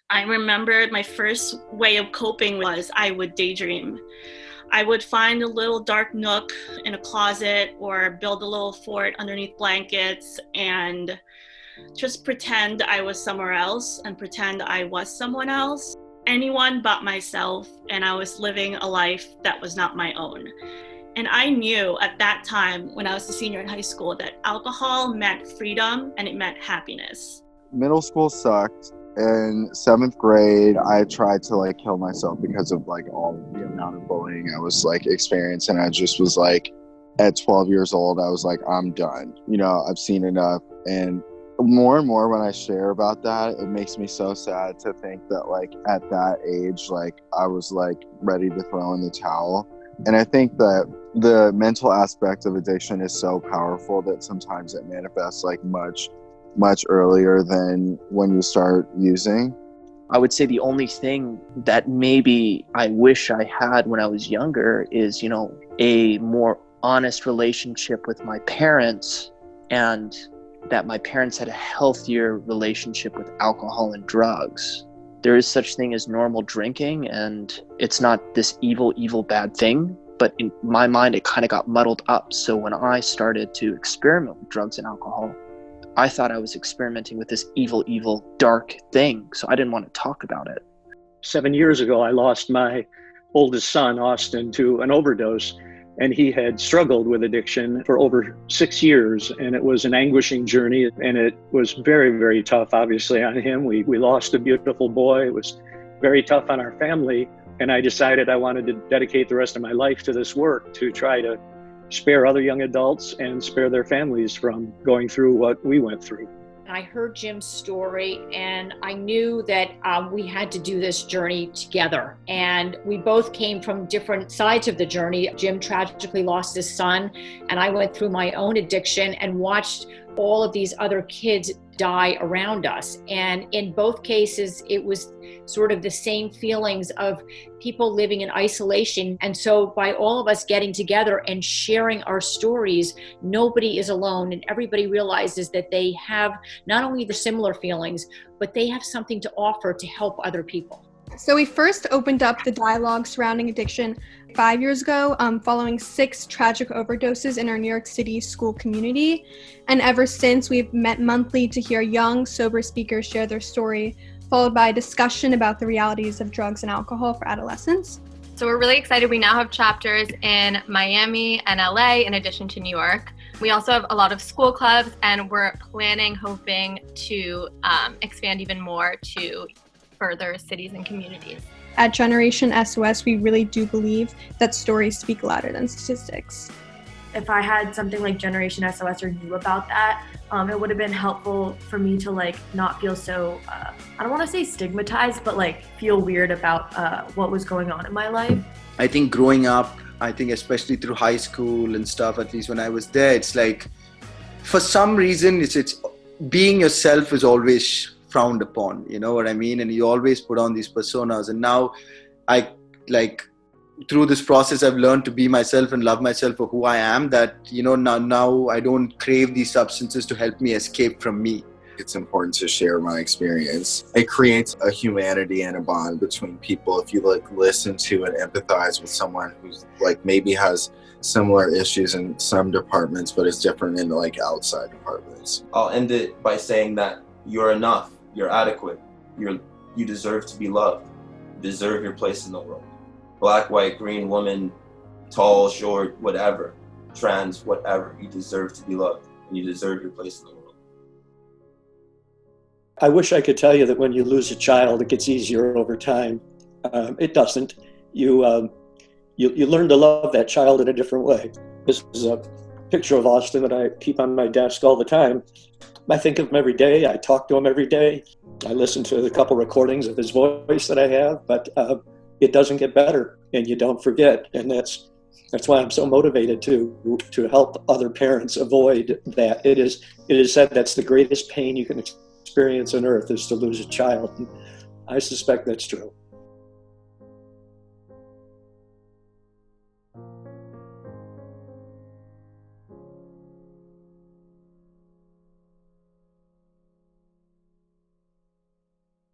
I remember my first way of coping was I would daydream. I would find a little dark nook in a closet or build a little fort underneath blankets and just pretend I was somewhere else and pretend I was someone else. Anyone but myself, and I was living a life that was not my own. And I knew at that time, when I was a senior in high school, that alcohol meant freedom and it meant happiness. Middle school sucked. In 7th grade, I tried to kill myself because of all the amount of bullying I was experiencing. I just was at 12 years old, I was I'm done. I've seen enough. And more and more when I share about that, it makes me so sad to think that at that age, I was ready to throw in the towel. And I think that the mental aspect of addiction is so powerful that sometimes it manifests much earlier than when you start using. I would say the only thing that maybe I wish I had when I was younger is, a more honest relationship with my parents, and that my parents had a healthier relationship with alcohol and drugs. There is such thing as normal drinking, and it's not this evil, bad thing. But in my mind, it kind of got muddled up. So when I started to experiment with drugs and alcohol, I thought I was experimenting with this evil, dark thing. So I didn't want to talk about it. 7 years ago, I lost my oldest son, Austin, to an overdose. And he had struggled with addiction for over 6 years. And it was an anguishing journey. And it was very, very tough, obviously, on him. We lost a beautiful boy. It was very tough on our family. And I decided I wanted to dedicate the rest of my life to this work, to try to spare other young adults and spare their families from going through what we went through. I heard Jim's story and I knew that we had to do this journey together. And we both came from different sides of the journey. Jim tragically lost his son, and I went through my own addiction and watched all of these other kids die around us. And in both cases, it was sort of the same feelings of people living in isolation. And so by all of us getting together and sharing our stories, nobody is alone, and everybody realizes that they have not only the similar feelings, but they have something to offer to help other people. So we first opened up the dialogue surrounding addiction 5 years ago, following 6 tragic overdoses in our New York City school community. And ever since, we've met monthly to hear young, sober speakers share their story, followed by a discussion about the realities of drugs and alcohol for adolescents. So we're really excited. We now have chapters in Miami and LA in addition to New York. We also have a lot of school clubs, and we're hoping to expand even more to further cities and communities. At Generation SOS, we really do believe that stories speak louder than statistics. If I had something like Generation SOS or knew about that, it would have been helpful for me to not feel so, I don't want to say stigmatized, but feel weird about what was going on in my life. I think growing up, especially through high school and stuff, at least when I was there, it's for some reason, it's being yourself is always frowned upon, you know what I mean? And you always put on these personas. And now through this process, I've learned to be myself and love myself for who I am, that, now I don't crave these substances to help me escape from me. It's important to share my experience. It creates a humanity and a bond between people. If you listen to and empathize with someone who's maybe has similar issues in some departments, but it's different in outside departments. I'll end it by saying that you're enough. You're adequate. You deserve to be loved. You deserve your place in the world. Black, white, green, woman, tall, short, whatever, trans, whatever. You deserve to be loved, and you deserve your place in the world. I wish I could tell you that when you lose a child, it gets easier over time. It doesn't. You learn to love that child in a different way. This is a picture of Austin that I keep on my desk all the time. I think of him every day. I talk to him every day. I listen to the couple recordings of his voice that I have, but it doesn't get better, and you don't forget. And that's why I'm so motivated to help other parents avoid that. It is said that's the greatest pain you can experience on earth is to lose a child. And I suspect that's true.